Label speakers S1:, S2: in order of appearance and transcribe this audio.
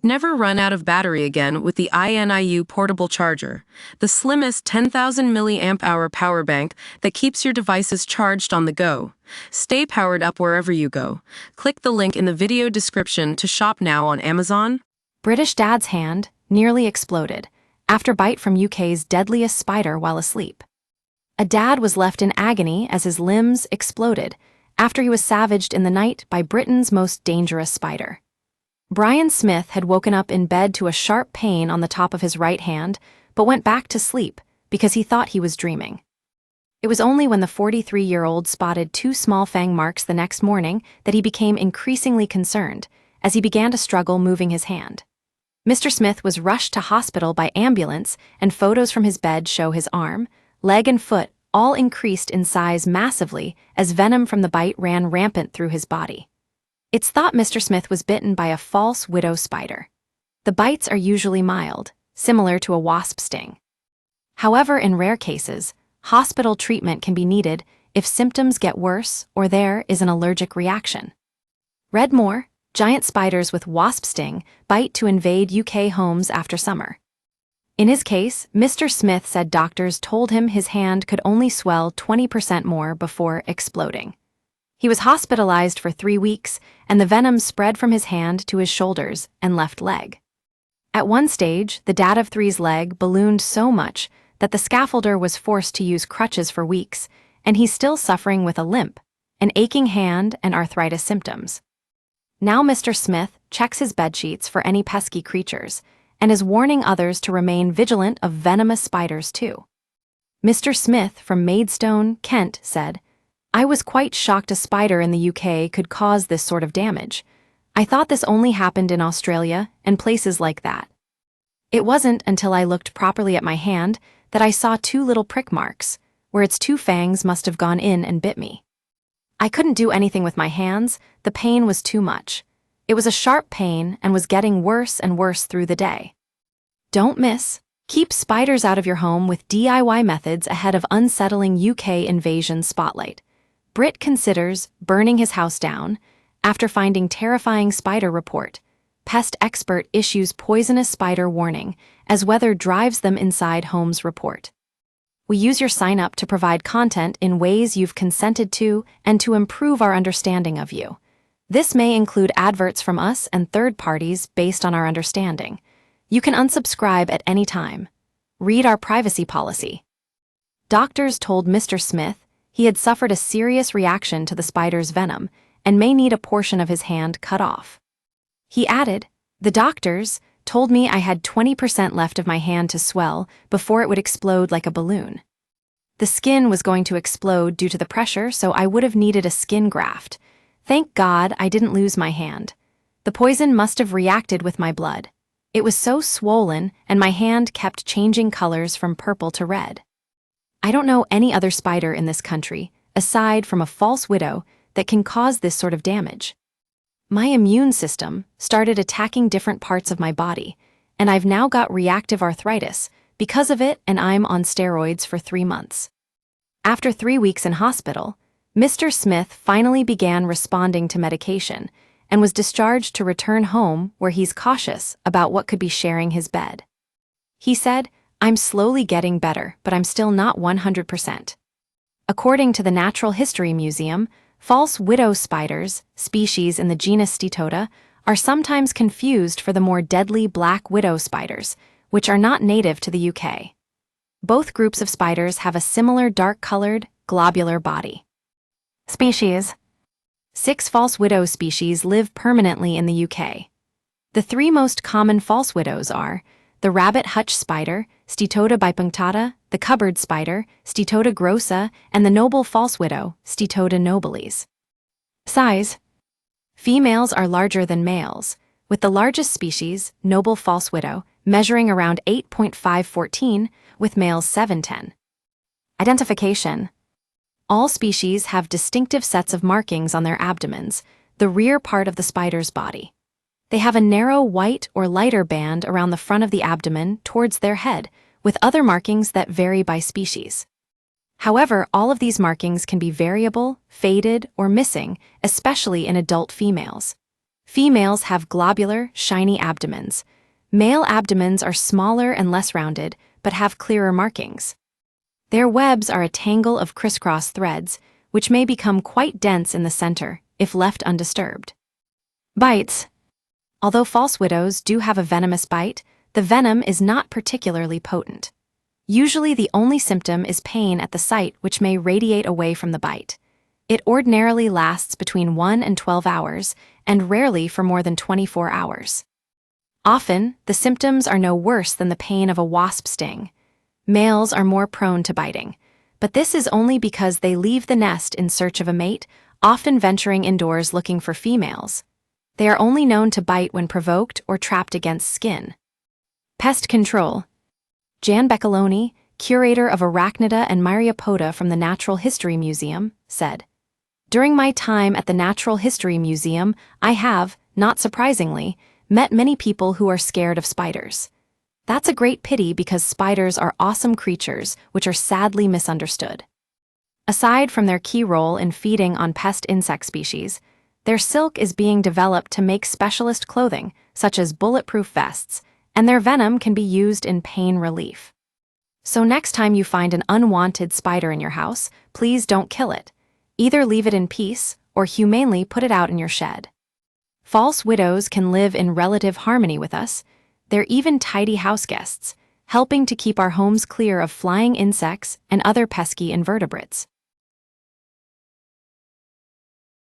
S1: Never run out of battery again with the INIU portable charger, the slimmest 10,000 milliamp hour power bank that keeps your devices charged on the go. Stay powered up wherever you go. Click the link in the video description to shop now on Amazon.
S2: British dad's hand nearly exploded after bite from UK's deadliest spider while asleep. A dad was left in agony as his limbs exploded after he was savaged in the night by Britain's most dangerous spider. Brian Smith had woken up in bed to a sharp pain on the top of his right hand, but went back to sleep because he thought he was dreaming. It was only when the 43-year-old spotted two small fang marks the next morning that he became increasingly concerned as he began to struggle moving his hand. Mr. Smith was rushed to hospital by ambulance, and photos from his bed show his arm, leg, and foot all increased in size massively as venom from the bite ran rampant through his body. It's thought Mr. Smith was bitten by a false widow spider. The bites are usually mild, similar to a wasp sting. However, in rare cases, hospital treatment can be needed if symptoms get worse or there is an allergic reaction. Read more: giant spiders with wasp sting bite to invade UK homes after summer. In his case, Mr. Smith said doctors told him his hand could only swell 20% more before exploding. He was hospitalized for 3 weeks, and the venom spread from his hand to his shoulders and left leg. At one stage, the dad of three's leg ballooned so much that the scaffolder was forced to use crutches for weeks, and he's still suffering with a limp, an aching hand, and arthritis symptoms. Now Mr. Smith checks his bedsheets for any pesky creatures, and is warning others to remain vigilant of venomous spiders too. Mr. Smith from Maidstone, Kent, said, "I was quite shocked a spider in the UK could cause this sort of damage. I thought this only happened in Australia and places like that. It wasn't until I looked properly at my hand that I saw 2 little prick marks, where its 2 fangs must have gone in and bit me. I couldn't do anything with my hands, the pain was too much. It was a sharp pain and was getting worse and worse through the day." Don't miss. Keep spiders out of your home with DIY methods ahead of unsettling UK invasion spotlight. Brit considers burning his house down after finding terrifying spider report. Pest expert issues poisonous spider warning as weather drives them inside homes report. We use your sign up to provide content in ways you've consented to and to improve our understanding of you. This may include adverts from us and third parties based on our understanding. You can unsubscribe at any time. Read our privacy policy. Doctors told Mr. Smith he had suffered a serious reaction to the spider's venom and may need a portion of his hand cut off. He added, "The doctors told me I had 20% left of my hand to swell before it would explode like a balloon. The skin was going to explode due to the pressure, so I would have needed a skin graft. Thank God I didn't lose my hand. The poison must have reacted with my blood. It was so swollen, and my hand kept changing colors from purple to red. I don't know any other spider in this country, aside from a false widow, that can cause this sort of damage. My immune system started attacking different parts of my body, and I've now got reactive arthritis because of it, and I'm on steroids for 3 months." After 3 weeks in hospital, Mr. Smith finally began responding to medication and was discharged to return home, where he's cautious about what could be sharing his bed. He said, "I'm slowly getting better, but I'm still not 100%. According to the Natural History Museum, false widow spiders, species in the genus Steatota, are sometimes confused for the more deadly black widow spiders, which are not native to the UK. Both groups of spiders have a similar dark-colored, globular body. Species: 6 false widow species live permanently in the UK. The 3 most common false widows are the rabbit hutch spider, Steatota bipunctata, the cupboard spider, Steatota grossa, and the noble false widow, Steatota nobilis. Size: females are larger than males, with the largest species, noble false widow, measuring around 8.514, with males 710. Identification: all species have distinctive sets of markings on their abdomens, the rear part of the spider's body. They have a narrow white or lighter band around the front of the abdomen towards their head, with other markings that vary by species. However, all of these markings can be variable, faded, or missing, especially in adult females. Females have globular, shiny abdomens. Male abdomens are smaller and less rounded, but have clearer markings. Their webs are a tangle of crisscross threads, which may become quite dense in the center if left undisturbed. Bites. Although false widows do have a venomous bite, the venom is not particularly potent. Usually the only symptom is pain at the site, which may radiate away from the bite. It ordinarily lasts between 1 and 12 hours, and rarely for more than 24 hours. Often, the symptoms are no worse than the pain of a wasp sting. Males are more prone to biting, but this is only because they leave the nest in search of a mate, often venturing indoors looking for females. They are only known to bite when provoked or trapped against skin. Pest control. Jan Beccaloni, curator of Arachnida and Myriapoda from the Natural History Museum, said, "During my time at the Natural History Museum, I have, not surprisingly, met many people who are scared of spiders. That's a great pity because spiders are awesome creatures which are sadly misunderstood. Aside from their key role in feeding on pest insect species, their silk is being developed to make specialist clothing, such as bulletproof vests, and their venom can be used in pain relief. So next time you find an unwanted spider in your house, please don't kill it. Either leave it in peace or humanely put it out in your shed." False widows can live in relative harmony with us. They're even tidy house guests, helping to keep our homes clear of flying insects and other pesky invertebrates.